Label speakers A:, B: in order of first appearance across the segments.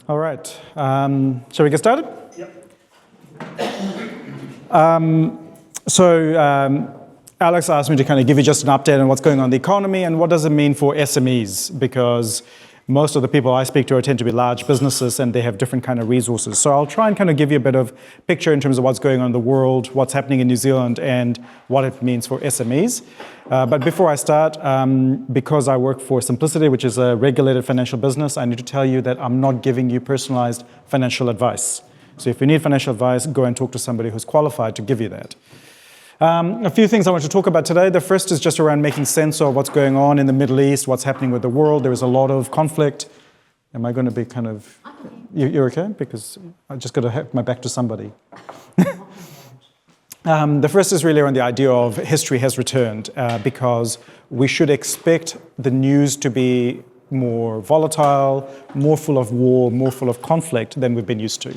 A: All right. Shall we get started?
B: Yep.
A: Alex asked me to kind of give you just an update on what's going on in the economy and what does it mean for SMEs, because most of the people I speak to tend to be large businesses and they have different kind of resources. So I'll try and kind of give you a bit of picture in terms of what's going on in the world, what's happening in New Zealand, and what it means for SMEs. But before I start, because I work for Simplicity, which is a regulated financial business, I need to tell you that I'm not giving you personalized financial advice. So if you need financial advice, go and talk to somebody who's qualified to give you that. A few things I want to talk about today. The first is just around making sense of what's going on in the Middle East, what's happening with the world. There is a lot of conflict. Am I going to be kind of... You're okay? Because I just got to have my back to somebody. The first is really around the idea of history has returned, because we should expect the news to be more volatile, more full of war, more full of conflict than we've been used to.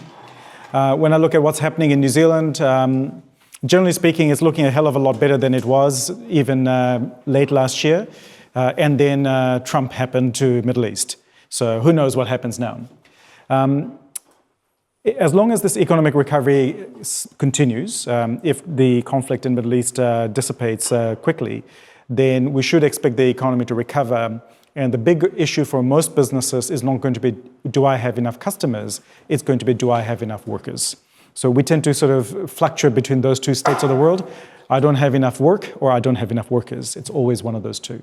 A: When I look at what's happening in New Zealand, generally speaking, it's looking a hell of a lot better than it was even late last year. And then Trump happened to Middle East. So who knows what happens now. As long as this economic recovery continues, if the conflict in Middle East dissipates quickly, then we should expect the economy to recover. And the big issue for most businesses is not going to be, do I have enough customers? It's going to be, do I have enough workers? So we tend to sort of fluctuate between those two states of the world. I don't have enough work or I don't have enough workers. It's always one of those two.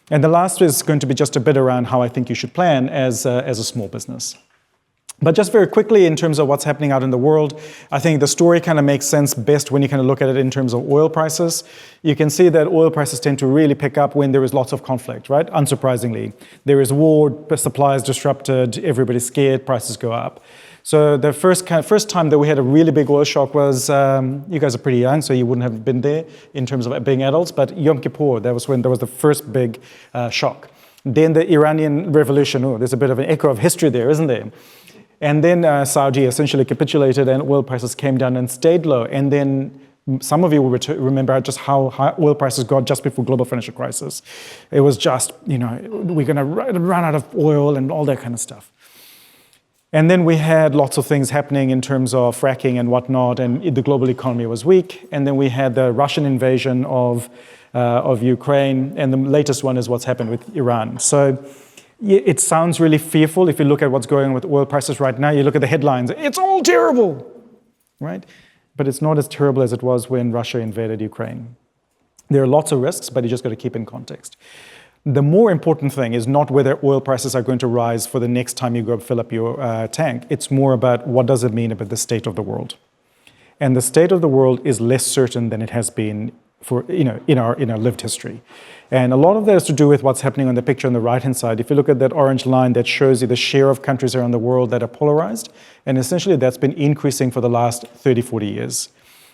A: And the last is going to be just a bit around how I think you should plan as a small business. But just very quickly, in terms of what's happening out in the world, I think the story kind of makes sense best when you kind of look at it in terms of oil prices. You can see that oil prices tend to really pick up when there is lots of conflict, right? Unsurprisingly. There is war, supply is disrupted, everybody's scared, prices go up. So the first time that we had a really big oil shock was, you guys are pretty young, so you wouldn't have been there in terms of being adults, but Yom Kippur, that was when there was the first big shock. Then the Iranian Revolution, there's a bit of an echo of history there, isn't there? And then Saudi essentially capitulated and oil prices came down and stayed low. And then some of you will remember just how high oil prices got just before global financial crisis. It was just, we're going to run out of oil and all that kind of stuff. And then we had lots of things happening in terms of fracking and whatnot, and the global economy was weak. And then we had the Russian invasion of Ukraine, and the latest one is what's happened with Iran. So it sounds really fearful if you look at what's going on with oil prices right now. You look at the headlines, it's all terrible, right? But it's not as terrible as it was when Russia invaded Ukraine. There are lots of risks, but you just got to keep in context. The more important thing is not whether oil prices are going to rise for the next time you go fill up your tank. It's more about what does it mean about the state of the world. And the state of the world is less certain than it has been for in our lived history. And a lot of that has to do with what's happening on the picture on the right-hand side. If you look at that orange line that shows you the share of countries around the world that are polarized, and essentially that's been increasing for the last 30, 40 years.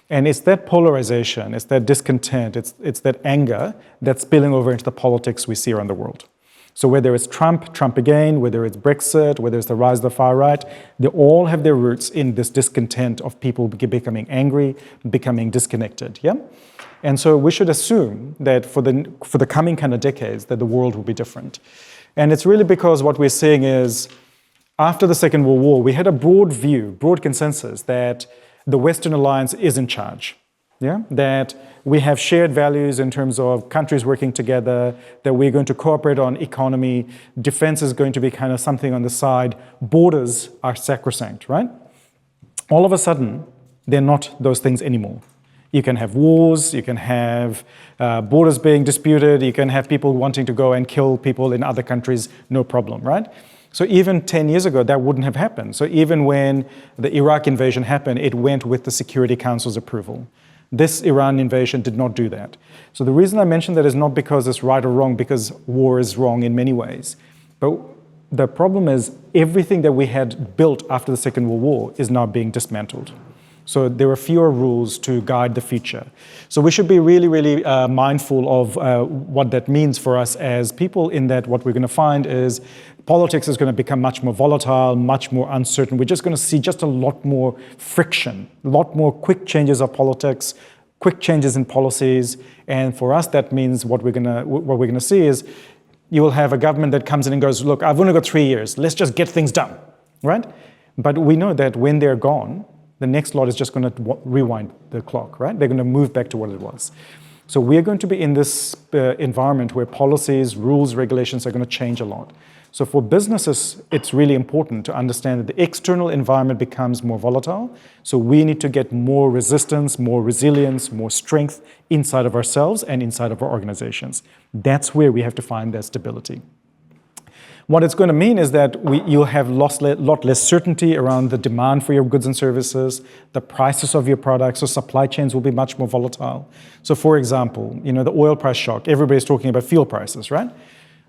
A: And it's that polarization, it's that discontent, it's that anger that's spilling over into the politics we see around the world. So whether it's Trump again, whether it's Brexit, whether it's the rise of the far right, they all have their roots in this discontent of people becoming angry, becoming disconnected, yeah? And so we should assume that for the coming kind of decades that the world will be different. And it's really because what we're seeing is after the Second World War, we had a broad consensus that the Western Alliance is in charge. Yeah? That we have shared values in terms of countries working together, that we're going to cooperate on economy, defense is going to be kind of something on the side, borders are sacrosanct, right? All of a sudden, they're not those things anymore. You can have wars, you can have borders being disputed, you can have people wanting to go and kill people in other countries, no problem, right? So even 10 years ago, that wouldn't have happened. So even when the Iraq invasion happened, it went with the Security Council's approval. This Iran invasion did not do that. So the reason I mention that is not because it's right or wrong, because war is wrong in many ways. But the problem is everything that we had built after the Second World War is now being dismantled. So there are fewer rules to guide the future. So we should be really, really mindful of what that means for us as people, in that what we're going to find is politics is going to become much more volatile, much more uncertain. We're just going to see just a lot more friction, a lot more quick changes of politics, quick changes in policies. And for us, that means what we're going to see is you will have a government that comes in and goes, look, I've only got 3 years. Let's just get things done. right? But we know that when they're gone, the next lot is just going to rewind the clock, right? They're going to move back to what it was. So we're going to be in this environment where policies, rules, regulations are going to change a lot. So for businesses, it's really important to understand that the external environment becomes more volatile. So we need to get more resistance, more resilience, more strength inside of ourselves and inside of our organizations. That's where we have to find that stability. What it's going to mean is that you'll have a lot less certainty around the demand for your goods and services, the prices of your products, so supply chains will be much more volatile. So for example, the oil price shock, everybody's talking about fuel prices, right?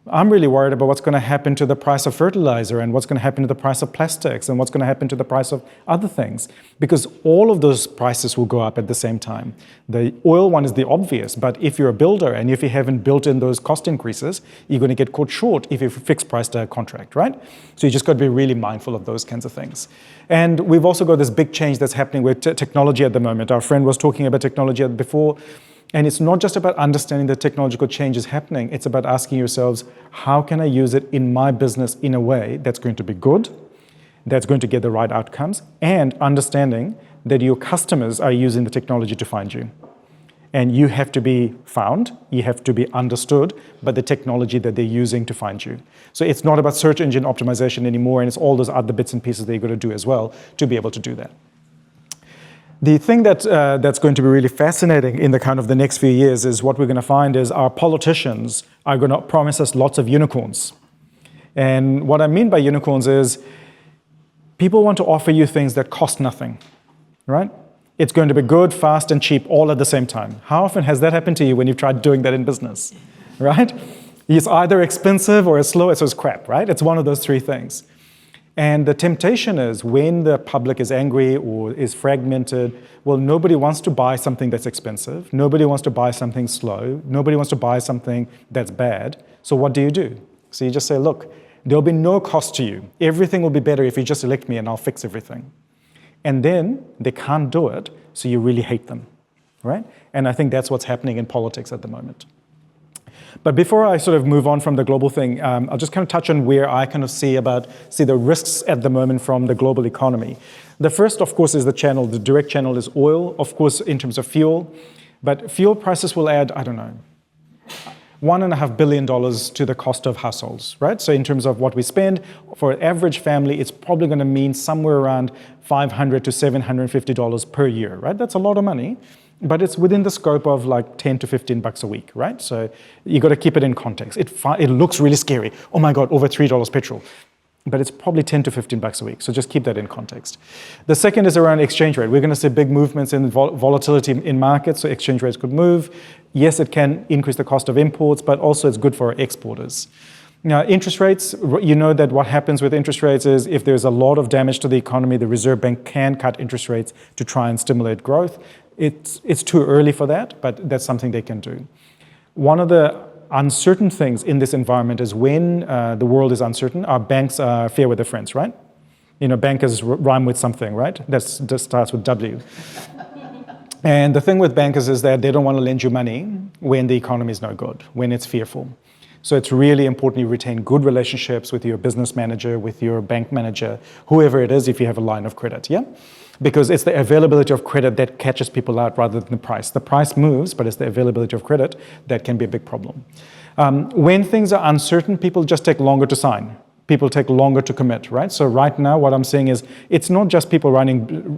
A: I'm really worried about what's going to happen to the price of fertilizer and what's going to happen to the price of plastics and what's going to happen to the price of other things, because all of those prices will go up at the same time. The oil one is the obvious, but if you're a builder and if you haven't built in those cost increases, you're going to get caught short if you fixed price a contract, right? So you just got to be really mindful of those kinds of things. And we've also got this big change that's happening with technology at the moment. Our friend was talking about technology before. And it's not just about understanding the technological changes happening, it's about asking yourselves, how can I use it in my business in a way that's going to be good, that's going to get the right outcomes, and understanding that your customers are using the technology to find you. And you have to be found, you have to be understood by the technology that they're using to find you. So it's not about search engine optimization anymore, and it's all those other bits and pieces that you've got to do as well to be able to do that. The thing that's going to be really fascinating in the next few years is what we're going to find is our politicians are going to promise us lots of unicorns. And what I mean by unicorns is people want to offer you things that cost nothing, right? It's going to be good, fast, and cheap all at the same time. How often has that happened to you when you've tried doing that in business, right? It's either expensive or it's slow, so it's crap, right? It's one of those three things. And the temptation is when the public is angry or is fragmented, well, nobody wants to buy something that's expensive. Nobody wants to buy something slow. Nobody wants to buy something that's bad. So what do? So you just say, look, there'll be no cost to you. Everything will be better if you just elect me and I'll fix everything. And then they can't do it, so you really hate them, right? And I think that's what's happening in politics at the moment. But before I sort of move on from the global thing, I'll just touch on where I see the risks at the moment from the global economy. The first, of course, is the direct channel is oil, of course, in terms of fuel. But fuel prices will add, $1.5 billion to the cost of households, right? So in terms of what we spend, for an average family, it's probably going to mean somewhere around $500 to $750 per year, right? That's a lot of money. But it's within the scope of like 10 to 15 bucks a week, right? So you got to keep it in context. It looks really scary. Oh my God, over $3 petrol. But it's probably 10 to 15 bucks a week. So just keep that in context. The second is around exchange rate. We're going to see big movements in volatility in markets, so exchange rates could move. Yes, it can increase the cost of imports, but also it's good for our exporters. Now, interest rates, you know that what happens with interest rates is if there's a lot of damage to the economy, the Reserve Bank can cut interest rates to try and stimulate growth. It's too early for that, but that's something they can do. One of the uncertain things in this environment is when the world is uncertain, our banks are fair with their friends, right? Bankers rhyme with something, right? That starts with W. And the thing with bankers is that they don't want to lend you money when the economy is no good, when it's fearful. So it's really important you retain good relationships with your business manager, with your bank manager, whoever it is, if you have a line of credit, yeah? Because it's the availability of credit that catches people out rather than the price. The price moves, but it's the availability of credit that can be a big problem. When things are uncertain, people just take longer to sign. People take longer to commit, right? So right now, what I'm seeing is it's not just people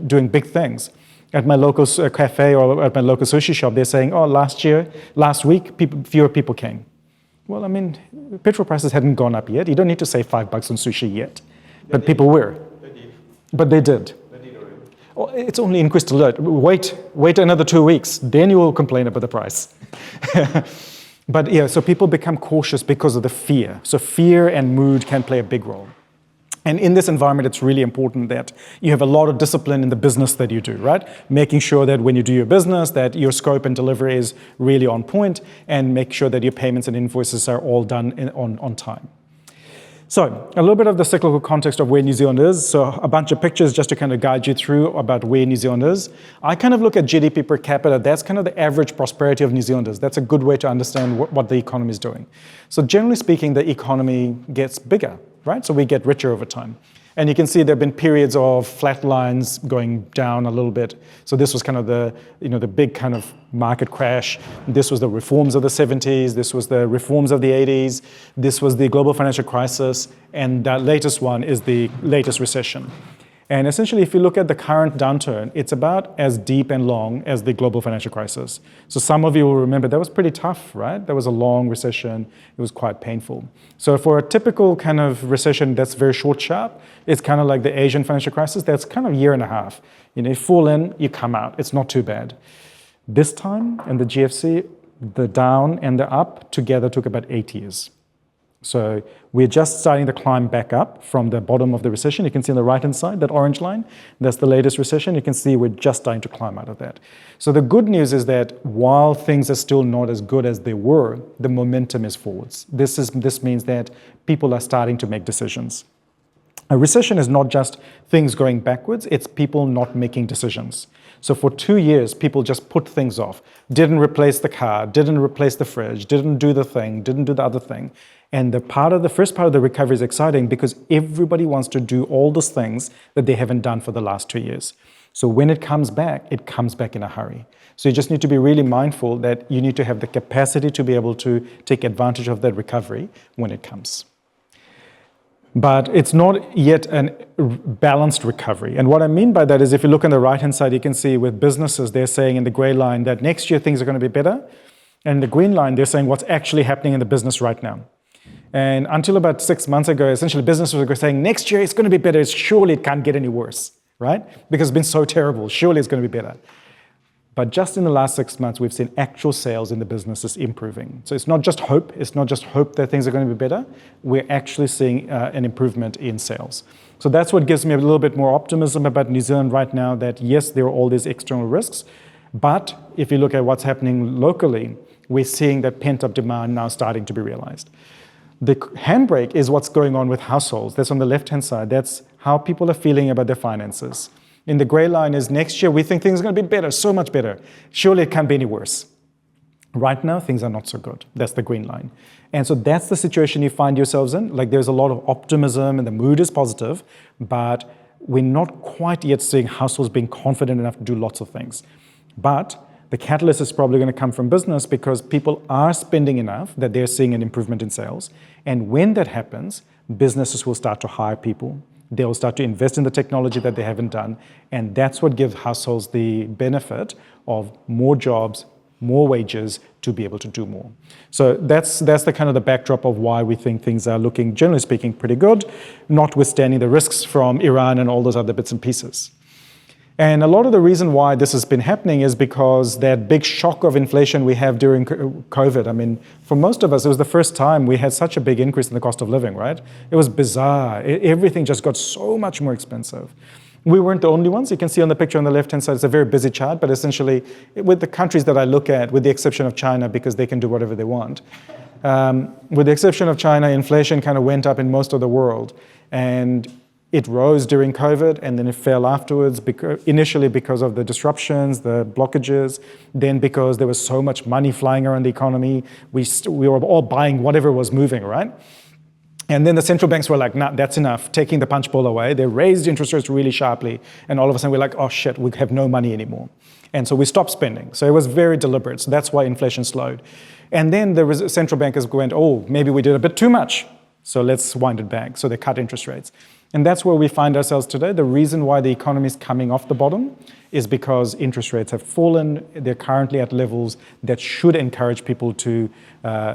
A: doing big things. At my local cafe or at my local sushi shop, they're saying, oh, last week, fewer people came. Well, petrol prices hadn't gone up yet. You don't need to save $5 on sushi yet. But people were.
B: They did.
A: But they did. It's only increased a lot. Wait another 2 weeks, then you will complain about the price. But yeah, so people become cautious because of the fear. So fear and mood can play a big role. And in this environment, it's really important that you have a lot of discipline in the business that you do, right? Making sure that when you do your business, that your scope and delivery is really on point, and make sure that your payments and invoices are all done on time. So a little bit of the cyclical context of where New Zealand is. So a bunch of pictures just to guide you through about where New Zealand is. I look at GDP per capita. That's the average prosperity of New Zealanders. That's a good way to understand what the economy is doing. So generally speaking, the economy gets bigger, right? So we get richer over time. And you can see there have been periods of flat lines going down a little bit. So this was kind of the big kind of market crash. This was the reforms of the 70s. This was the reforms of the 80s. This was the global financial crisis. And that latest one is the latest recession. And essentially, if you look at the current downturn, it's about as deep and long as the global financial crisis. So some of you will remember that was pretty tough, right? That was a long recession. It was quite painful. So for a typical kind of recession that's very short, sharp, it's kind of like the Asian financial crisis. That's kind of a year and a half. You fall in, you come out. It's not too bad. This time in the GFC, the down and the up together took about 8 years. So we're just starting to climb back up from the bottom of the recession. You can see on the right-hand side, that orange line, that's the latest recession. You can see we're just starting to climb out of that. So the good news is that while things are still not as good as they were, the momentum is forwards. This means that people are starting to make decisions. A recession is not just things going backwards, it's people not making decisions. So for 2 years, people just put things off, didn't replace the car, didn't replace the fridge, didn't do the thing, didn't do the other thing. And the first part of the recovery is exciting because everybody wants to do all those things that they haven't done for the last 2 years. So when it comes back in a hurry. So you just need to be really mindful that you need to have the capacity to be able to take advantage of that recovery when it comes. But it's not yet a balanced recovery. And what I mean by that is if you look on the right-hand side, you can see with businesses, they're saying in the gray line that next year things are going to be better. And in the green line, they're saying what's actually happening in the business right now. And until about 6 months ago, essentially businesses were saying next year it's going to be better. Surely it can't get any worse, right? Because it's been so terrible. Surely it's going to be better. But just in the last 6 months, we've seen actual sales in the businesses improving. So it's not just hope. It's not just hope that things are going to be better. We're actually seeing an improvement in sales. So that's what gives me a little bit more optimism about New Zealand right now, that yes, there are all these external risks. But if you look at what's happening locally, we're seeing that pent-up demand now starting to be realized. The handbrake is what's going on with households. That's on the left-hand side. That's how people are feeling about their finances. In the gray line is next year, we think things are going to be better, so much better. Surely it can't be any worse. Right now, things are not so good. That's the green line. And so that's the situation you find yourselves in. Like there's a lot of optimism and the mood is positive, but we're not quite yet seeing households being confident enough to do lots of things. But the catalyst is probably going to come from business because people are spending enough that they're seeing an improvement in sales. And when that happens, businesses will start to hire people. They'll start to invest in the technology that they haven't done. And that's what gives households the benefit of more jobs, more wages to be able to do more. So that's the kind of the backdrop of why we think things are looking, generally speaking, pretty good, notwithstanding the risks from Iran and all those other bits and pieces. And a lot of the reason why this has been happening is because that big shock of inflation we have during COVID. I mean, for most of us, it was the first time we had such a big increase in the cost of living, right? It was bizarre. Everything just got so much more expensive. We weren't the only ones. You can see on the picture on the left-hand side, it's a very busy chart, but essentially, with the countries that I look at, with the exception of China, because they can do whatever they want, with the exception of China, inflation kind of went up in most of the world. And it rose during COVID, and then it fell afterwards, initially because of the disruptions, the blockages, then because there was so much money flying around the economy. We were all buying whatever was moving, right? And then the central banks were like, nah, that's enough, taking the punch bowl away. They raised interest rates really sharply, and all of a sudden we're like, oh shit, we have no money anymore. And so we stopped spending. So it was very deliberate. So that's why inflation slowed. And then the central bankers went, oh, maybe we did a bit too much. So let's wind it back. So they cut interest rates. And that's where we find ourselves today. The reason why the economy is coming off the bottom is because interest rates have fallen. They're currently at levels that should encourage people to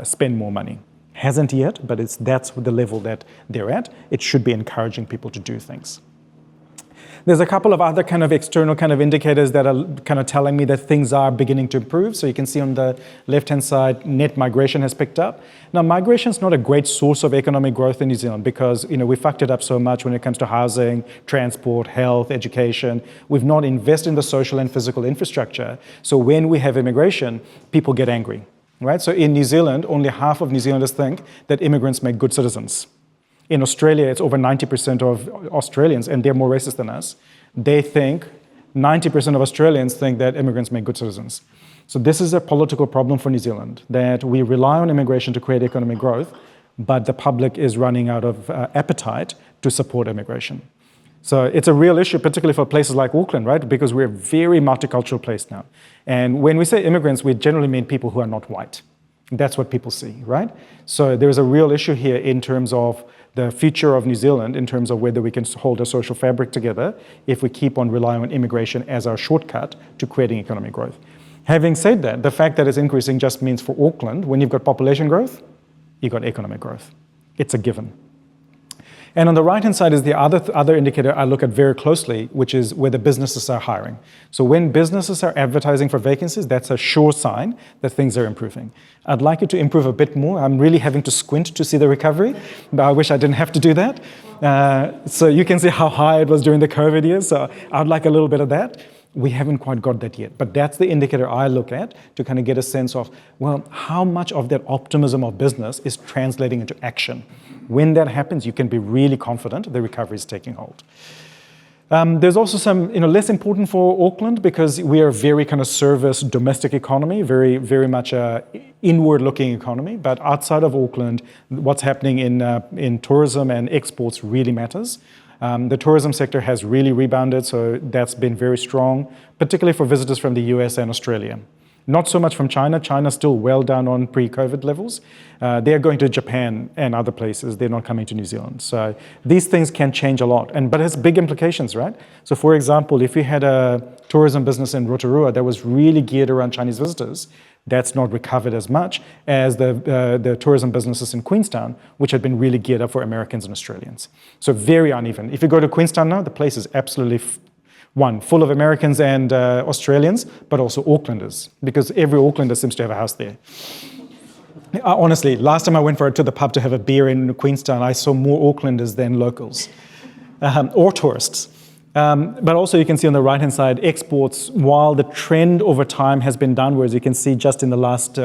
A: spend more money. Hasn't yet, but that's the level that they're at. It should be encouraging people to do things. There's a couple of other kind of external kind of indicators that are kind of telling me that things are beginning to improve. So you can see on the left-hand side, net migration has picked up. Now, migration is not a great source of economic growth in New Zealand because, we fucked it up so much when it comes to housing, transport, health, education. We've not invested in the social and physical infrastructure. So when we have immigration, people get angry, right? So in New Zealand, only half of New Zealanders think that immigrants make good citizens. In Australia, it's over 90% of Australians, and they're more racist than us. They think, 90% of Australians think that immigrants make good citizens. So this is a political problem for New Zealand, that we rely on immigration to create economic growth, but the public is running out of appetite to support immigration. So it's a real issue, particularly for places like Auckland, right? Because we're a very multicultural place now. And when we say immigrants, we generally mean people who are not white. That's what people see, right? So there's a real issue here in terms of the future of New Zealand, in terms of whether we can hold a social fabric together if we keep on relying on immigration as our shortcut to creating economic growth. Having said that, the fact that it's increasing just means for Auckland, when you've got population growth, you've got economic growth. It's a given. And on the right-hand side is the other indicator I look at very closely, which is whether businesses are hiring. So when businesses are advertising for vacancies, that's a sure sign that things are improving. I'd like it to improve a bit more. I'm really having to squint to see the recovery, but I wish I didn't have to do that. So you can see how high it was during the COVID years, so I'd like a little bit of that. We haven't quite got that yet, but that's the indicator I look at to kind of get a sense of, well, how much of that optimism of business is translating into action. When that happens, you can be really confident the recovery is taking hold. There's also some, less important for Auckland because we are a very kind of service domestic economy, very, very much a inward-looking economy. But outside of Auckland, what's happening in tourism and exports really matters. The tourism sector has really rebounded, so that's been very strong, particularly for visitors from the US and Australia. Not so much from China. China's still well down on pre-COVID levels. They're going to Japan and other places. They're not coming to New Zealand. So these things can change a lot, but it has big implications, right? So for example, if you had a tourism business in Rotorua that was really geared around Chinese visitors, that's not recovered as much as the tourism businesses in Queenstown, which had been really geared up for Americans and Australians. So very uneven. If you go to Queenstown now, the place is absolutely full of Americans and Australians, but also Aucklanders, because every Aucklander seems to have a house there. Honestly, last time I went to the pub to have a beer in Queenstown, I saw more Aucklanders than locals, or tourists. But also you can see on the right-hand side, exports, while the trend over time has been downwards, you can see just in the last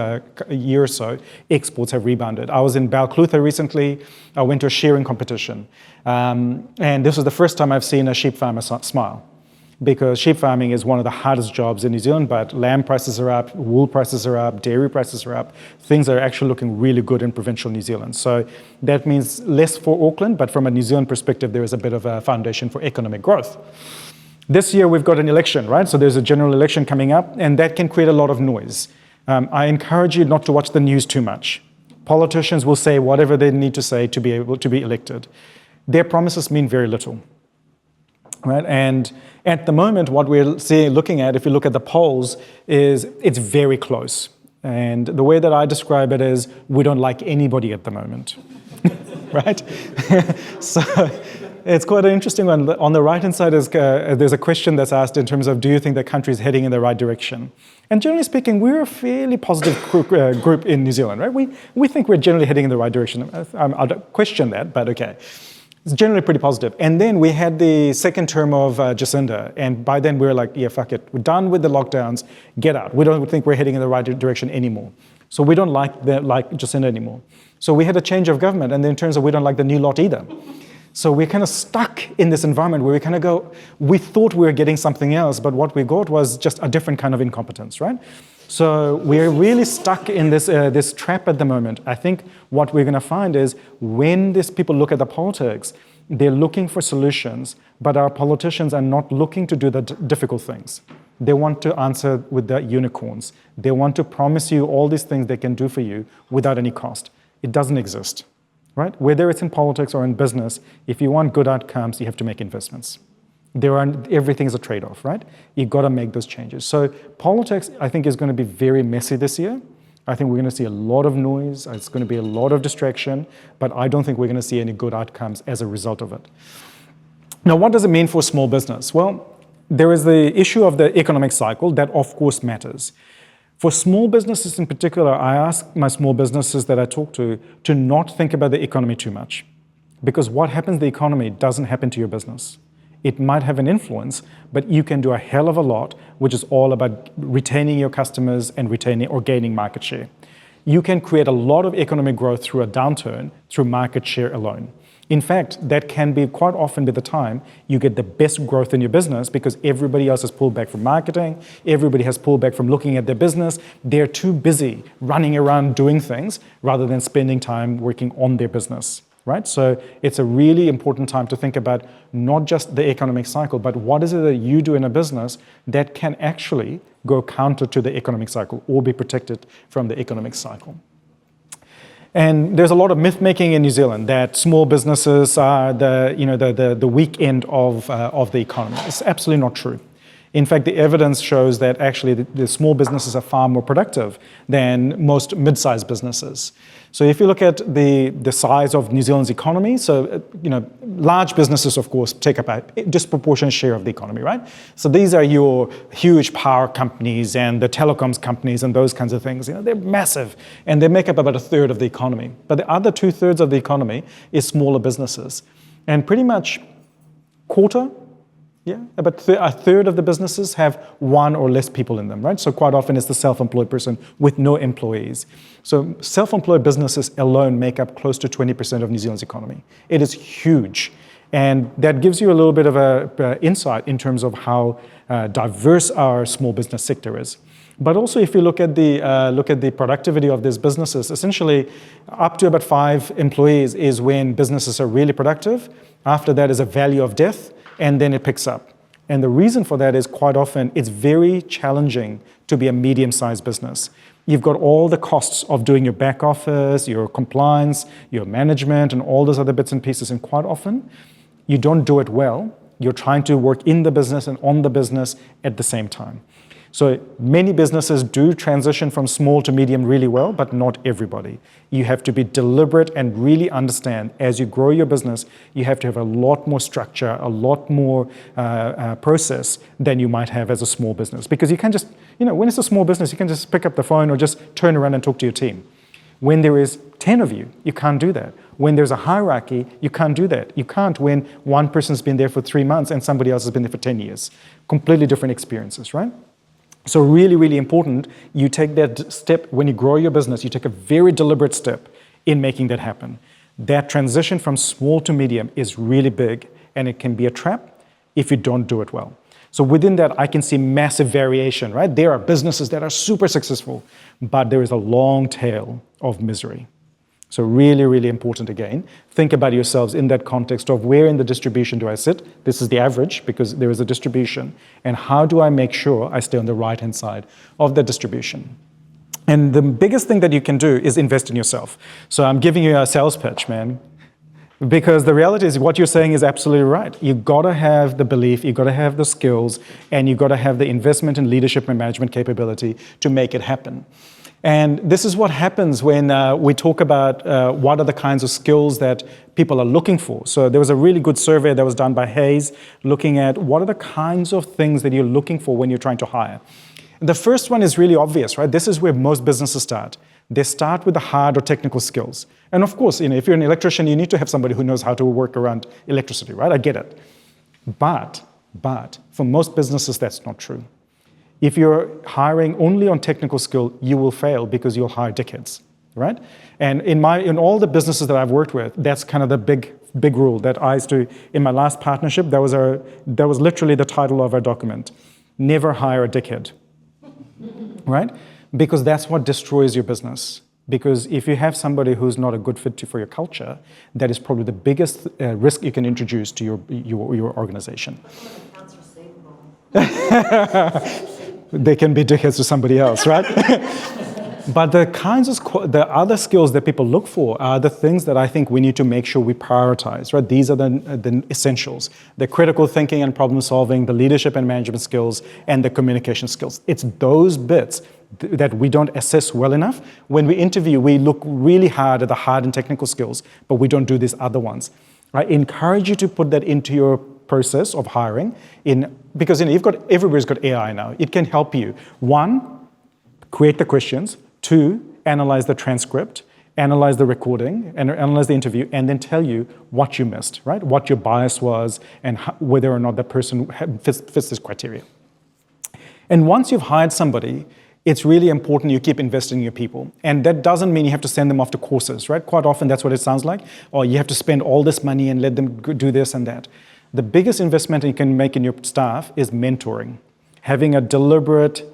A: year or so, exports have rebounded. I was in Balclutha recently. I went to a shearing competition. And this was the first time I've seen a sheep farmer smile, because sheep farming is one of the hardest jobs in New Zealand, but lamb prices are up, wool prices are up, dairy prices are up. Things are actually looking really good in provincial New Zealand. So that means less for Auckland, but from a New Zealand perspective, there is a bit of a foundation for economic growth. This year, we've got an election, right? So there's a general election coming up, and that can create a lot of noise. I encourage you not to watch the news too much. Politicians will say whatever they need to say to be able to be elected. Their promises mean very little. Right? And at the moment, what we're looking at, if you look at the polls, is it's very close. And the way that I describe it is, we don't like anybody at the moment, right? So it's quite an interesting one. On the right-hand side, there's a question that's asked in terms of, do you think the country is heading in the right direction? And generally speaking, we're a fairly positive group in New Zealand, right? We think we're generally heading in the right direction. I'll question that, but okay. It's generally pretty positive. And then we had the second term of Jacinda, and by then we were like, yeah, fuck it. We're done with the lockdowns. Get out. We don't think we're heading in the right direction anymore. So we don't like Jacinda anymore. So we had a change of government, and then it turns out we don't like the new lot either. So we're kind of stuck in this environment where we kind of go, we thought we were getting something else, but what we got was just a different kind of incompetence, right? So we're really stuck in this trap at the moment. I think what we're going to find is when these people look at the politics, they're looking for solutions, but our politicians are not looking to do the difficult things. They want to answer with the unicorns. They want to promise you all these things they can do for you without any cost. It doesn't exist, right? Whether it's in politics or in business, if you want good outcomes, you have to make investments. Everything is a trade-off, right? You've got to make those changes. So politics, I think, is going to be very messy this year. I think we're going to see a lot of noise. It's going to be a lot of distraction, but I don't think we're going to see any good outcomes as a result of it. Now, what does it mean for small business? Well, there is the issue of the economic cycle that, of course, matters. For small businesses in particular, I ask my small businesses that I talk to not think about the economy too much, because what happens to the economy doesn't happen to your business. It might have an influence, but you can do a hell of a lot, which is all about retaining your customers and retaining or gaining market share. You can create a lot of economic growth through a downturn through market share alone. In fact, that can be quite often by the time you get the best growth in your business because everybody else has pulled back from marketing, everybody has pulled back from looking at their business. They're too busy running around doing things rather than spending time working on their business. right? So it's a really important time to think about not just the economic cycle, but what is it that you do in a business that can actually go counter to the economic cycle or be protected from the economic cycle. And there's a lot of myth making in New Zealand that small businesses are the weak end of the economy. It's absolutely not true. In fact, the evidence shows that actually the small businesses are far more productive than most mid-sized businesses. So if you look at the size of New Zealand's economy, so large businesses, of course, take up a disproportionate share of the economy, right? So these are your huge power companies and the telecoms companies and those kinds of things. They're massive, and they make up about a third of the economy. But the other 2/3 of the economy is smaller businesses, and pretty much about a third of the businesses have one or less people in them, right? So quite often it's the self-employed person with no employees. So self-employed businesses alone make up close to 20% of New Zealand's economy. It is huge. And that gives you a little bit of a insight in terms of how diverse our small business sector is. But also, if you look at the productivity of these businesses, essentially up to about 5 employees is when businesses are really productive. After that is a value of death, and then it picks up. And the reason for that is quite often it's very challenging to be a medium-sized business. You've got all the costs of doing your back office, your compliance, your management, and all those other bits and pieces. And quite often, you don't do it well. You're trying to work in the business and on the business at the same time. So many businesses do transition from small to medium really well, but not everybody. You have to be deliberate and really understand as you grow your business, you have to have a lot more structure, a lot more process than you might have as a small business. Because you can't just, when it's a small business, you can just pick up the phone or just turn around and talk to your team. When there is 10 of you, you can't do that. When there's a hierarchy, you can't do that. You can't when one person's been there for 3 months and somebody else has been there for 10 years. Completely different experiences, right? So really, really important, you take that step, when you grow your business, you take a very deliberate step in making that happen. That transition from small to medium is really big, and it can be a trap if you don't do it well. So within that, I can see massive variation, right? There are businesses that are super successful, but there is a long tail of misery. So really, really important again. Think about yourselves in that context of where in the distribution do I sit? This is the average because there is a distribution. And how do I make sure I stay on the right-hand side of the distribution? And the biggest thing that you can do is invest in yourself. So I'm giving you a sales pitch, man. Because the reality is what you're saying is absolutely right. You've got to have the belief, you've got to have the skills, and you've got to have the investment in leadership and management capability to make it happen. And this is what happens when we talk about what are the kinds of skills that people are looking for. So there was a really good survey that was done by Hayes looking at what are the kinds of things that you're looking for when you're trying to hire. The first one is really obvious, right? This is where most businesses start. They start with the hard or technical skills. And of course, if you're an electrician, you need to have somebody who knows how to work around electricity, right? I get it. But for most businesses, that's not true. If you're hiring only on technical skill, you will fail because you'll hire dickheads, right? And in all the businesses that I've worked with, that's kind of the big rule that I used to. In my last partnership, that was literally the title of our document: never hire a dickhead, right? Because that's what destroys your business. Because if you have somebody who's not a good fit for your culture, that is probably the biggest risk you can introduce to your organization.
B: Accounts receivable.
A: They can be dickheads to somebody else, right? But the other skills that people look for are the things that I think we need to make sure we prioritize, right? These are the essentials: the critical thinking and problem solving, the leadership and management skills, and the communication skills. It's those bits that we don't assess well enough. When we interview, we look really hard at the hard and technical skills, but we don't do these other ones. I encourage you to put that into your process of hiring because everybody's got AI now. It can help you. 1, create the questions. 2, analyze the transcript, analyze the recording, and analyze the interview, and then tell you what you missed, right? What your bias was, and whether or not that person fits this criteria. And once you've hired somebody, it's really important you keep investing in your people. And that doesn't mean you have to send them off to courses, right? Quite often that's what it sounds like. Or you have to spend all this money and let them do this and that. The biggest investment you can make in your staff is mentoring. Having a deliberate,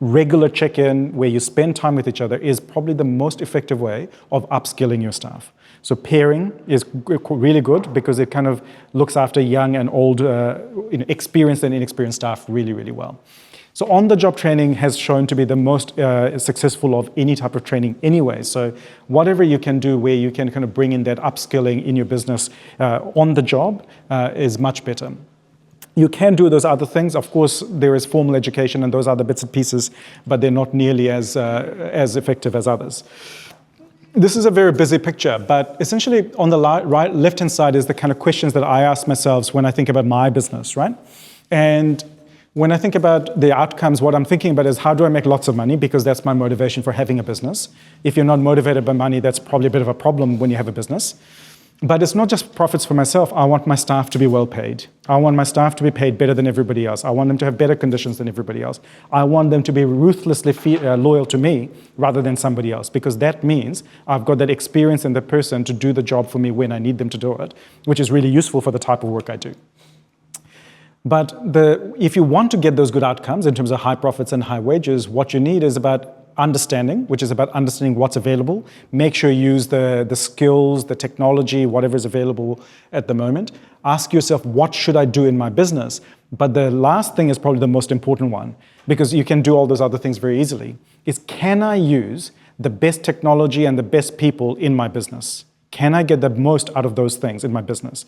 A: regular check-in where you spend time with each other is probably the most effective way of upskilling your staff. So pairing is really good because it kind of looks after young and old, experienced and inexperienced staff really, really well. So on-the-job training has shown to be the most successful of any type of training anyway. So whatever you can do where you can kind of bring in that upskilling in your business on the job is much better. You can do those other things. Of course, there is formal education and those other bits and pieces, but they're not nearly as effective as others. This is a very busy picture, but essentially on the left-hand side is the kind of questions that I ask myself when I think about my business, right? And when I think about the outcomes, what I'm thinking about is how do I make lots of money, because that's my motivation for having a business. If you're not motivated by money, that's probably a bit of a problem when you have a business. But it's not just profits for myself. I want my staff to be well paid. I want my staff to be paid better than everybody else. I want them to have better conditions than everybody else. I want them to be ruthlessly loyal to me rather than somebody else, because that means I've got that experience in the person to do the job for me when I need them to do it, which is really useful for the type of work I do. But if you want to get those good outcomes in terms of high profits and high wages, what you need is about understanding, which is about understanding what's available. Make sure you use the skills, the technology, whatever is available at the moment. Ask yourself, what should I do in my business? But the last thing is probably the most important one, because you can do all those other things very easily, is can I use the best technology and the best people in my business? Can I get the most out of those things in my business?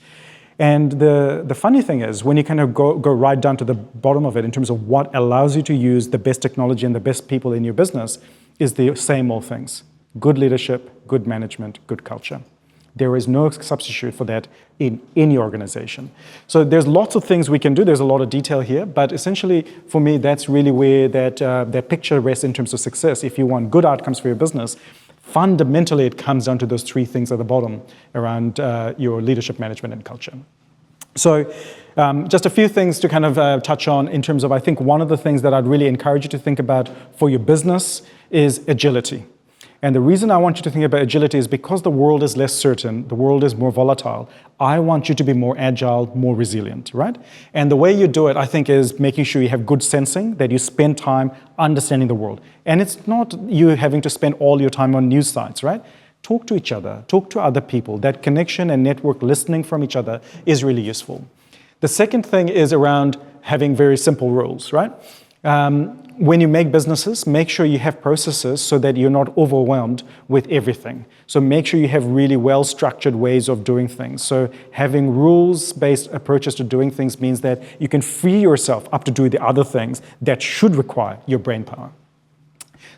A: And the funny thing is, when you kind of go right down to the bottom of it in terms of what allows you to use the best technology and the best people in your business, is the same old things. Good leadership, good management, good culture. There is no substitute for that in any organization. So there's lots of things we can do. There's a lot of detail here, but essentially for me, that's really where that picture rests in terms of success. If you want good outcomes for your business, fundamentally, it comes down to those three things at the bottom around your leadership, management, and culture. So just a few things to kind of touch on in terms of, I think one of the things that I'd really encourage you to think about for your business is agility. And the reason I want you to think about agility is because the world is less certain, the world is more volatile. I want you to be more agile, more resilient, right? And the way you do it, I think, is making sure you have good sensing, that you spend time understanding the world. And it's not you having to spend all your time on news sites, right? Talk to each other, talk to other people. That connection and network listening from each other is really useful. The second thing is around having very simple rules, right? When you make businesses, make sure you have processes so that you're not overwhelmed with everything. So make sure you have really well-structured ways of doing things. So having rules-based approaches to doing things means that you can free yourself up to do the other things that should require your brain power.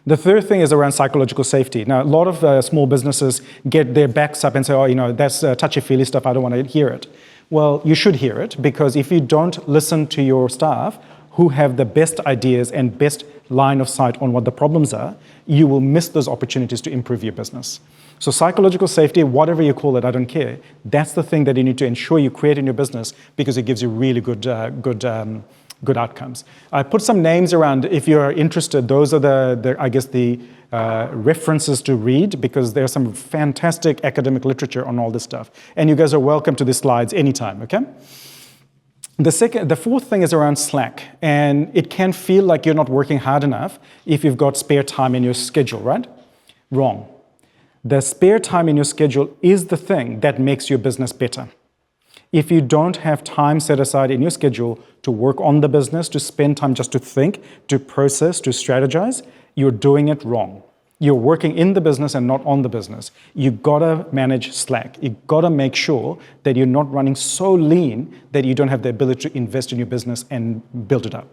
A: The third thing is around psychological safety. Now, a lot of small businesses get their backs up and say, oh, that's touchy-feely stuff, I don't want to hear it. Well, you should hear it, because if you don't listen to your staff, who have the best ideas and best line of sight on what the problems are, you will miss those opportunities to improve your business. So psychological safety, whatever you call it, I don't care. That's the thing that you need to ensure you create in your business, because it gives you really good outcomes. I put some names around if you're interested. Those are the references to read, because there's some fantastic academic literature on all this stuff. And you guys are welcome to the slides anytime, okay? The fourth thing is around slack, and it can feel like you're not working hard enough if you've got spare time in your schedule, right? Wrong. The spare time in your schedule is the thing that makes your business better. If you don't have time set aside in your schedule to work on the business, to spend time just to think, to process, to strategize, you're doing it wrong. You're working in the business and not on the business. You've got to manage slack. You've got to make sure that you're not running so lean that you don't have the ability to invest in your business and build it up.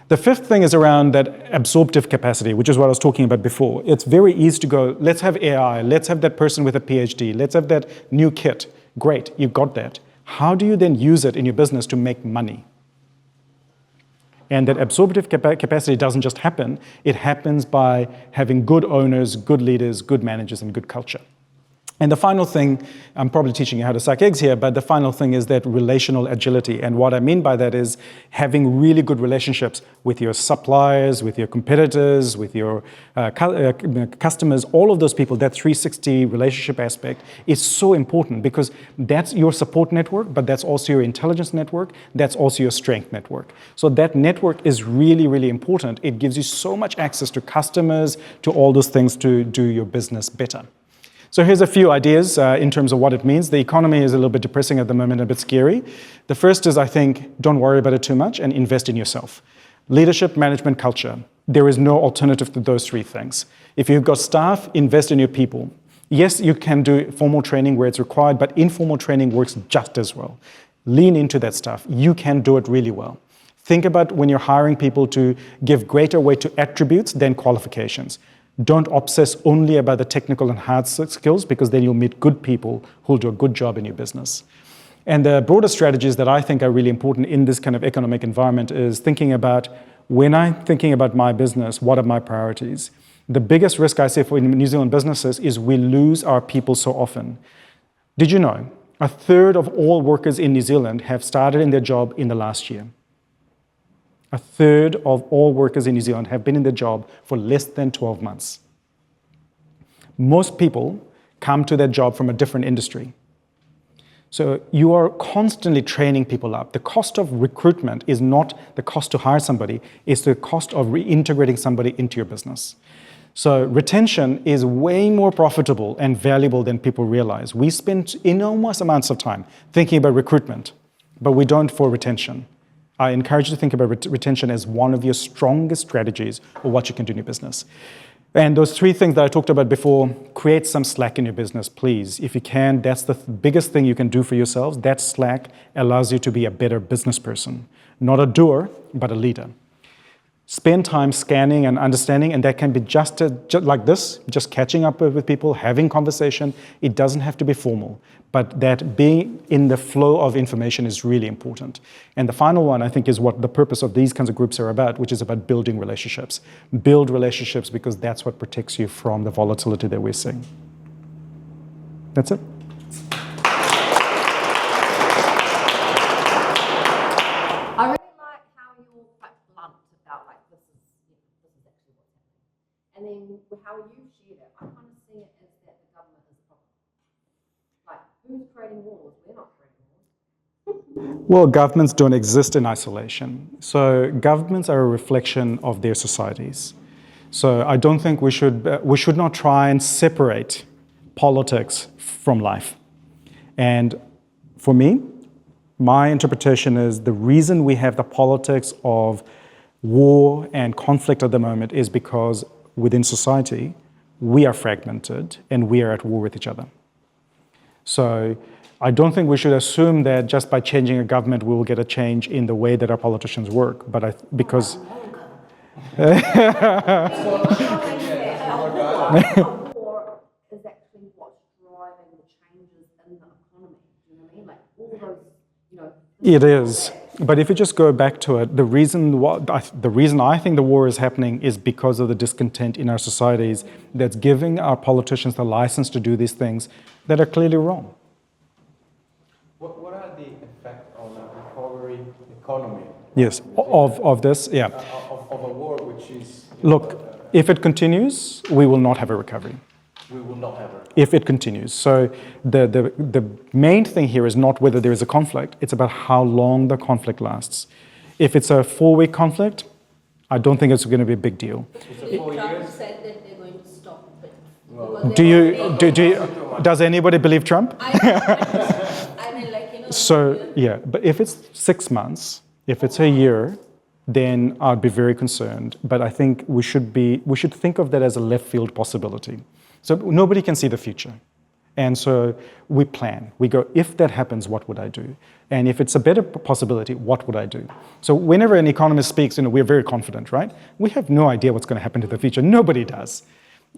A: The fifth thing is around that absorptive capacity, which is what I was talking about before. It's very easy to go, let's have AI, let's have that person with a PhD, let's have that new kit. Great, you've got that. How do you then use it in your business to make money? And that absorptive capacity doesn't just happen. It happens by having good owners, good leaders, good managers, and good culture. And the final thing, I'm probably teaching you how to suck eggs here, but the final thing is that relational agility. And what I mean by that is having really good relationships with your suppliers, with your competitors, with your customers, all of those people. That 360 relationship aspect is so important because that's your support network, but that's also your intelligence network, that's also your strength network. So that network is really, really important. It gives you so much access to customers, to all those things to do your business better. So here's a few ideas in terms of what it means. The economy is a little bit depressing at the moment, a bit scary. The first is, I think, don't worry about it too much and invest in yourself. Leadership, management, culture. There is no alternative to those three things. If you've got staff, invest in your people. Yes, you can do formal training where it's required, but informal training works just as well. Lean into that stuff. You can do it really well. Think about when you're hiring people to give greater weight to attributes than qualifications. Don't obsess only about the technical and hard skills because then you'll meet good people who'll do a good job in your business. And the broader strategies that I think are really important in this kind of economic environment is thinking about, when I'm thinking about my business, what are my priorities? The biggest risk I see for New Zealand businesses is we lose our people so often. Did you know 1/3 of all workers in New Zealand have started in their job in the last year? 1/3 of all workers in New Zealand have been in their job for less than 12 months. Most people come to that job from a different industry. So you are constantly training people up. The cost of recruitment is not the cost to hire somebody, it's the cost of reintegrating somebody into your business. So retention is way more profitable and valuable than people realize. We spend enormous amounts of time thinking about recruitment, but we don't for retention. I encourage you to think about retention as one of your strongest strategies of what you can do in your business. And those three things that I talked about before, create some slack in your business, please. If you can, that's the biggest thing you can do for yourselves. That slack allows you to be a better business person. Not a doer, but a leader. Spend time scanning and understanding, and that can be just like this, just catching up with people, having conversation. It doesn't have to be formal, but that being in the flow of information is really important. And the final one, I think, is what the purpose of these kinds of groups are about, which is about building relationships. Build relationships because that's what protects you from the volatility that we're seeing. That's it.
B: I really like how you're quite blunt about like this is actually what's happening, and then how you shared it. I kind of see it as that the government is a problem. Like, who's creating wars? We're not creating wars.
A: Well, governments don't exist in isolation. So governments are a reflection of their societies. So I don't think we should not try and separate politics from life. And for me, my interpretation is the reason we have the politics of war and conflict at the moment is because within society, we are fragmented and we are at war with each other. So I don't think we should assume that just by changing a government, we will get a change in the way that our politicians work. But because...
B: War is actually what's driving the changes in the economy. Do you know what I mean? Like all those,
A: It is. But if you just go back to it, the reason I think the war is happening is because of the discontent in our societies that's giving our politicians the license to do these things that are clearly wrong.
C: What are the effects on the recovery economy?
A: Yes, of this, yeah.
C: Of a war which is...
A: Look, if it continues, we will not have a recovery.
C: We will not have a...
A: If it continues. So the main thing here is not whether there is a conflict, it's about how long the conflict lasts. If it's a 4-week conflict, I don't think it's going to be a big deal.
D: Trump said that they're going to stop it.
A: Does anybody believe Trump?
D: I mean,
A: So, yeah, but if it's 6 months, if it's a year, then I'd be very concerned. But I think we should think of that as a left field possibility. So nobody can see the future. And so we plan. We go, if that happens, what would I do? And if it's a better possibility, what would I do? So whenever an economist speaks, we're very confident, right? We have no idea what's going to happen to the future. Nobody does.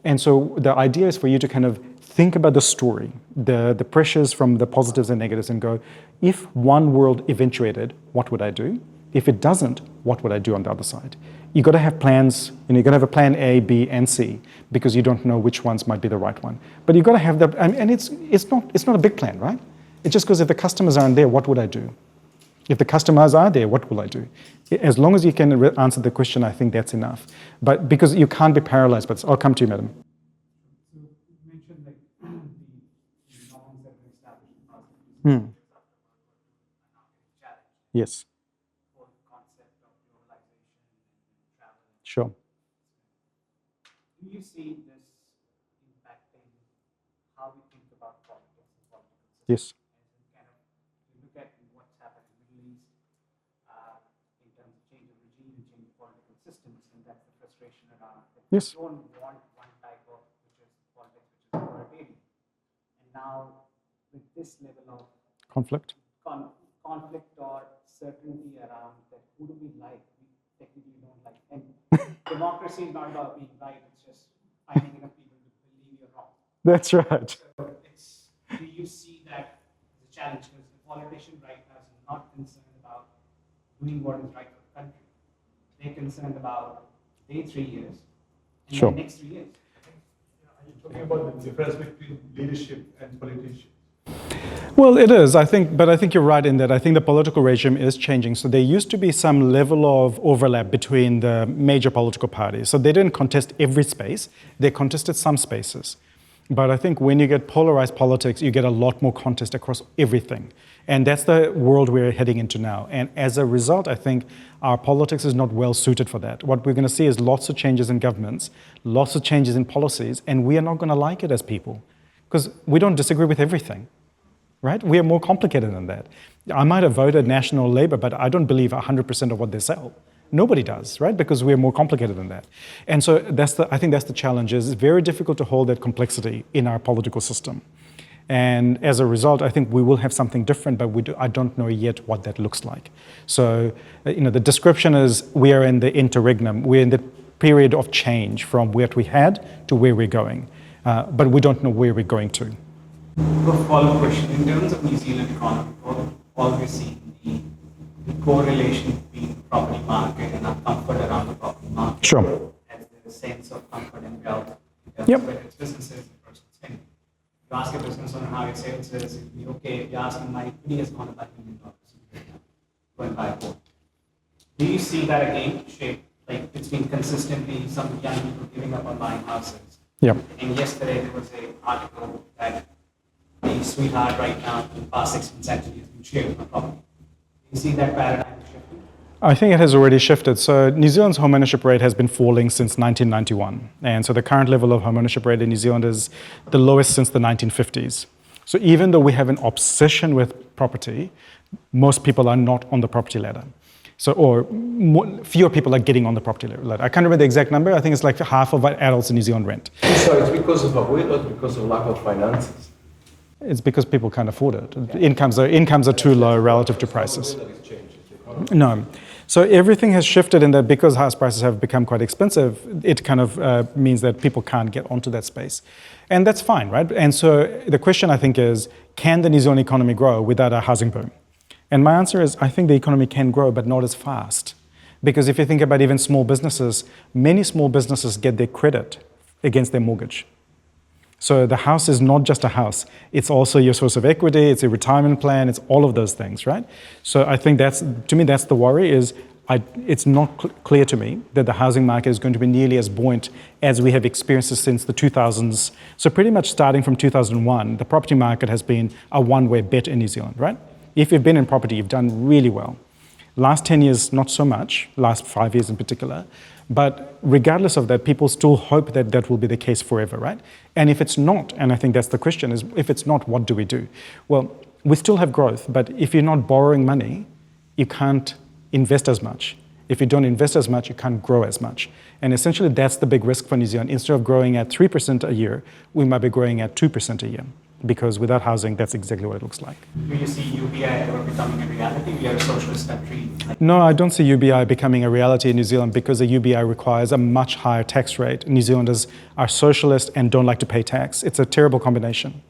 A: And so the idea is for you to kind of think about the story, the pressures from the positives and negatives, and go, if one world eventuated, what would I do? If it doesn't, what would I do on the other side? You've got to have plans, you're going to have a plan A, B, and C, because you don't know which ones might be the right one. But you've got to have that, and it's not a big plan, right? It just goes, if the customers aren't there, what would I do? If the customers are there, what will I do? As long as you can answer the question, I think that's enough. But because you can't be paralyzed, but I'll come to you, madam.
E: So you mentioned like the norms that were established in the past.
A: Yes.
E: Whole concept of globalization and travel.
A: Sure.
E: Do you see this impacting how we think about politics and political systems?
A: Yes.
E: And kind of you look at what's happened in the Middle East in terms of change of regime and change of political systems, and that's the frustration around that.
A: Yes.
E: We don't want one type of which is politics, which is authoritarian. And now with this level of
A: Conflict.
E: conflict or certainty around that, who do we like? We technically don't like any. Democracy is not about being right, it's just finding enough people to believe you're wrong.
A: That's right.
E: So do you see that as a challenge? Because the politician right now is not concerned about doing what is right for the country. They're concerned about their 3 years and
A: Sure.
E: the next 3 years.
F: Are you talking about the difference between leadership and politicians?
A: Well, it is, I think, but I think you're right in that I think the political regime is changing. So there used to be some level of overlap between the major political parties. So they didn't contest every space, they contested some spaces. But I think when you get polarized politics, you get a lot more contest across everything. And that's the world we're heading into now. And as a result, I think our politics is not well suited for that. What we're going to see is lots of changes in governments, lots of changes in policies, and we are not going to like it as people. Because we don't disagree with everything, right? We are more complicated than that. I might have voted National Labour, but I don't believe 100% of what they sell. Nobody does, right? Because we're more complicated than that. And so I think that's the challenge. It's very difficult to hold that complexity in our political system. And as a result, I think we will have something different, but I don't know yet what that looks like. So, the description is we are in the interregnum. We're in the period of change from what we had to where we're going. But we don't know where we're going to.
E: A follow-up question. In terms of New Zealand economy, we've always seen the correlation between the property market and our comfort around the property market.
A: Sure.
E: As the sense of comfort and wealth.
A: Yep.
E: Whether it's businesses and personal spending. You ask a business owner how your sales is, it'll be okay. If you ask him, my equity has gone up by $1 million. Go and buy a boat. Do you see that again shape? Like it's been consistently some young people giving up on buying houses.
A: Yep.
E: And yesterday there was an article that the sweetheart right now in the past 6 months actually has been shared on property. Do you see that paradigm shifting?
A: I think it has already shifted. So New Zealand's home ownership rate has been falling since 1991. And so the current level of home ownership rate in New Zealand is the lowest since the 1950s. So even though we have an obsession with property, most people are not on the property ladder. So, fewer people are getting on the property ladder. I can't remember the exact number. I think it's like half of adults in New Zealand rent.
C: So it's because of a will or because of lack of finances?
A: It's because people can't afford it. Incomes are too low relative to prices. No. So everything has shifted in that because house prices have become quite expensive, it kind of means that people can't get onto that space. And that's fine, right? And so the question, I think, is, can the New Zealand economy grow without a housing boom? And my answer is, I think the economy can grow, but not as fast. Because if you think about even small businesses, many small businesses get their credit against their mortgage. So the house is not just a house. It's also your source of equity, it's a retirement plan, it's all of those things, right? So I think that's the worry is, it's not clear to me that the housing market is going to be nearly as buoyant as we have experienced since the 2000s. So pretty much starting from 2001, the property market has been a one-way bet in New Zealand, right? If you've been in property, you've done really well. Last 10 years, not so much, last 5 years in particular. But regardless of that, people still hope that that will be the case forever, right? And if it's not, and I think that's the question, is if it's not, what do we do? Well, we still have growth, but if you're not borrowing money, you can't invest as much. If you don't invest as much, you can't grow as much. And essentially, that's the big risk for New Zealand. Instead of growing at 3% a year, we might be growing at 2% a year. Because without housing, that's exactly what it looks like.
E: Do you see UBI ever becoming a reality? We are a socialist country.
A: No, I don't see UBI becoming a reality in New Zealand because the UBI requires a much higher tax rate. New Zealanders are socialist and don't like to pay tax. It's a terrible combination.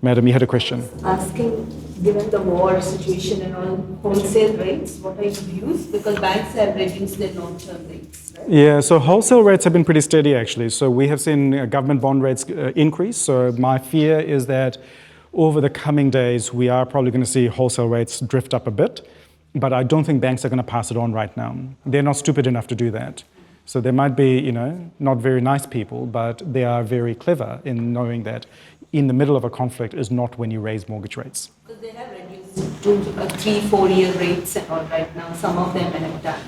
A: Madam, you had a question.
D: Asking, given the war situation and all, wholesale rates, what are your views? Because banks have reduced their long-term rates, right?
A: Yeah, so wholesale rates have been pretty steady actually. So we have seen government bond rates increase. So my fear is that over the coming days, we are probably going to see wholesale rates drift up a bit. But I don't think banks are going to pass it on right now. They're not stupid enough to do that. So there might be, not very nice people, but they are very clever in knowing that in the middle of a conflict is not when you raise mortgage rates.
D: Because they have reduced to 3-4 year rates and all right now. Some of them have done.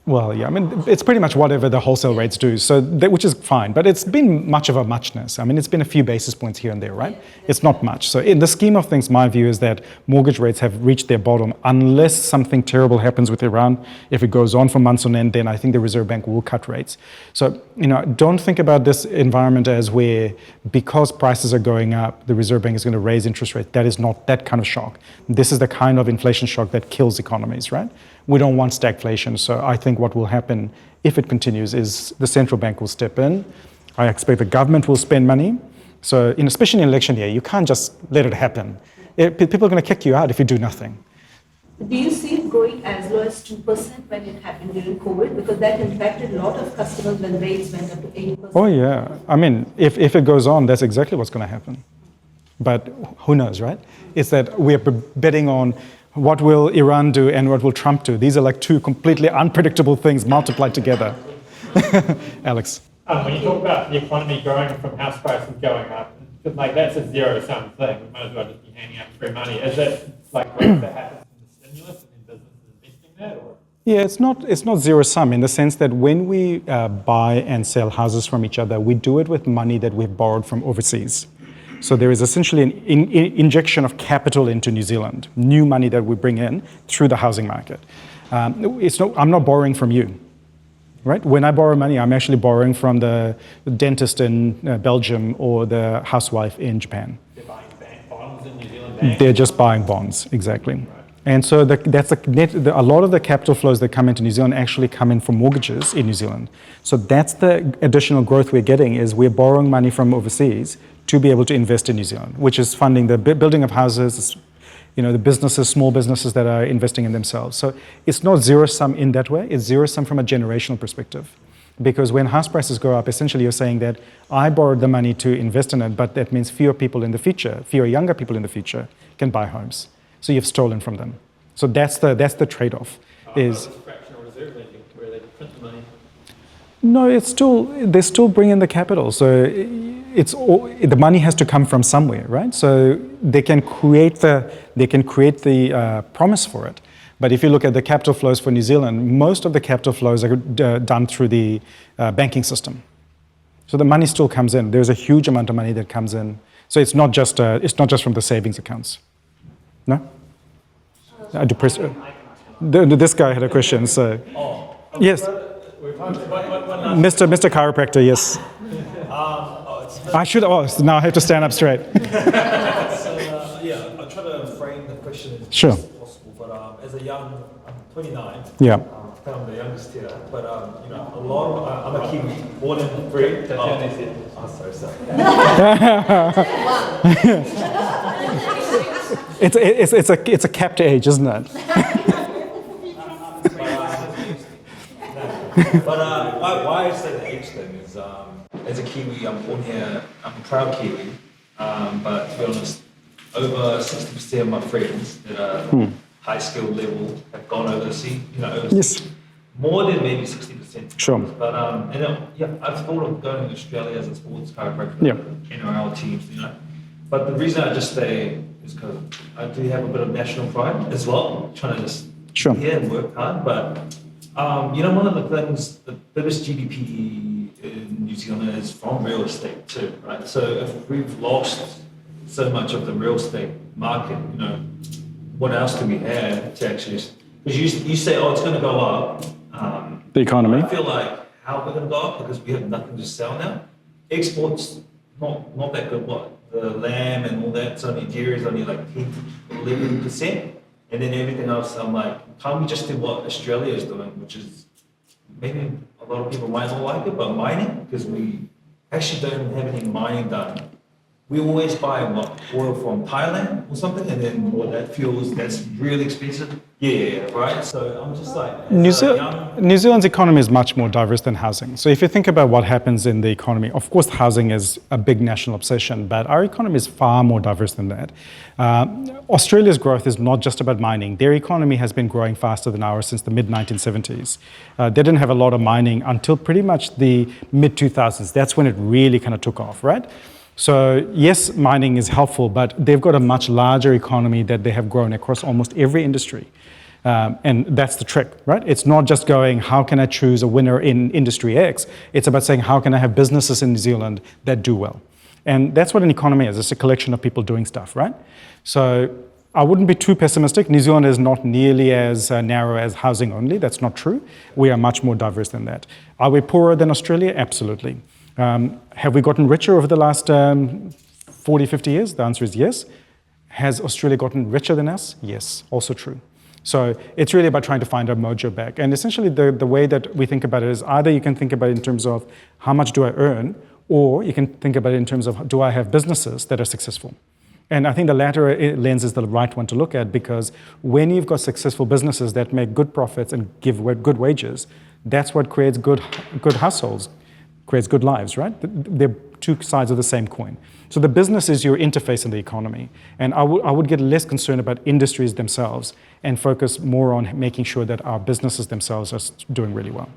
A: Well, yeah, I mean, it's pretty much whatever the wholesale rates do, which is fine. But it's been much of a muchness. I mean, it's been a few basis points here and there, right? It's not much. So in the scheme of things, my view is that mortgage rates have reached their bottom unless something terrible happens with Iran. If it goes on for months on end, then I think the Reserve Bank will cut rates. So, don't think about this environment as where because prices are going up, the Reserve Bank is going to raise interest rates. That is not that kind of shock. This is the kind of inflation shock that kills economies, right? We don't want stagflation. So I think what will happen if it continues is the central bank will step in. I expect the government will spend money. So especially in election year, you can't just let it happen. People are going to kick you out if you do nothing.
D: Do you see it going as low as 2% when it happened during COVID? Because that impacted a lot of customers when rates went up to 80%.
A: Oh yeah. I mean, if it goes on, that's exactly what's going to happen. But who knows, right? It's that we're betting on what will Iran do and what will Trump do? These are like two completely unpredictable things multiplied together. Alex.
G: When you talk about the economy growing from house prices going up, like that's a zero-sum thing. We might as well just be handing out free money. Is it like growth that happens from the stimulus and then businesses investing that, or?
A: Yeah, it's not zero-sum in the sense that when we buy and sell houses from each other, we do it with money that we've borrowed from overseas. So there is essentially an injection of capital into New Zealand, new money that we bring in through the housing market. I'm not borrowing from you, right? When I borrow money, I'm actually borrowing from the dentist in Belgium or the housewife in Japan.
G: They're buying bonds in New Zealand banks?
A: They're just buying bonds, exactly. Right. And so a lot of the capital flows that come into New Zealand actually come in from mortgages in New Zealand. So that's the additional growth we're getting is we're borrowing money from overseas to be able to invest in New Zealand, which is funding the building of houses, the businesses, small businesses that are investing in themselves. So it's not zero-sum in that way. It's zero-sum from a generational perspective. Because when house prices go up, essentially you're saying that I borrowed the money to invest in it, but that means fewer people in the future, fewer younger people in the future can buy homes. So you've stolen from them. So that's the trade-off. Is
G: fractional reserve lending, where they print the money.
A: No, they still bring in the capital. So the money has to come from somewhere, right? So they can create the promise for it. But if you look at the capital flows for New Zealand, most of the capital flows are done through the banking system. So the money still comes in. There's a huge amount of money that comes in. So it's not just from the savings accounts. No? This guy had a question. So yes, Mr. Chiropractor. Yes. I should. Oh, now I have to stand up straight.
H: I'll try to frame the question as
A: Sure.
H: best as possible. But as a young, I'm 29.
A: Yeah.
H: I'm the youngest here. But a lot of I'm a Kiwi, born and bred. Sorry.
A: It's a capped age, isn't it?
H: But why I say the age thing is, as a Kiwi, I'm born here. I'm a proud Kiwi. But to be honest, over 60% of my friends that are high skill level have gone overseas.
A: Yes.
H: More than maybe 60%.
A: Sure.
H: But I've thought of going to Australia as a sports chiropractor.
A: Yeah.
H: NRL teams, But the reason I just stay is because I do have a bit of national pride as well, trying to just
A: Sure.
H: be here and work hard. But one of the things, the biggest GDP in New Zealand is from real estate too, right? So if we've lost so much of the real estate market, what else do we have to actually? Because you say, it's going to go up.
A: The economy.
H: I feel like how we're going to go up because we have nothing to sell now. Exports not that good. What the lamb and all that, so Nigeria is only like 11%, and then everything else. I'm like, can't we just do what Australia is doing, which is maybe a lot of people might not like it, but mining, because we actually don't have any mining done we always buy what, oil from Thailand or something, and then that fuels, that's really expensive. Yeah, right? So I'm just like,
A: New Zealand's economy is much more diverse than housing. So if you think about what happens in the economy, of course, housing is a big national obsession, but our economy is far more diverse than that. Australia's growth is not just about mining. Their economy has been growing faster than ours since the mid-1970s. They didn't have a lot of mining until pretty much the mid-2000s. That's when it really kind of took off, right? So yes, mining is helpful, but they've got a much larger economy that they have grown across almost every industry. And that's the trick, right? It's not just going, how can I choose a winner in industry X? It's about saying, how can I have businesses in New Zealand that do well? And that's what an economy is. It's a collection of people doing stuff, right? So I wouldn't be too pessimistic. New Zealand is not nearly as narrow as housing only. That's not true. We are much more diverse than that. Are we poorer than Australia? Absolutely. Have we gotten richer over the last 40, 50 years? The answer is yes. Has Australia gotten richer than us? Yes, also true. So it's really about trying to find our mojo back. And essentially the way that we think about it is either you can think about it in terms of how much do I earn, or you can think about it in terms of do I have businesses that are successful? And I think the latter lens is the right one to look at, because when you've got successful businesses that make good profits and give good wages, that's what creates good households, creates good lives, right? They're two sides of the same coin. So the business is your interface in the economy. And I would get less concerned about industries themselves and focus more on making sure that our businesses themselves are doing really well.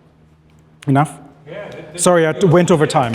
A: Enough?
G: Yeah.
A: Sorry, I went over time.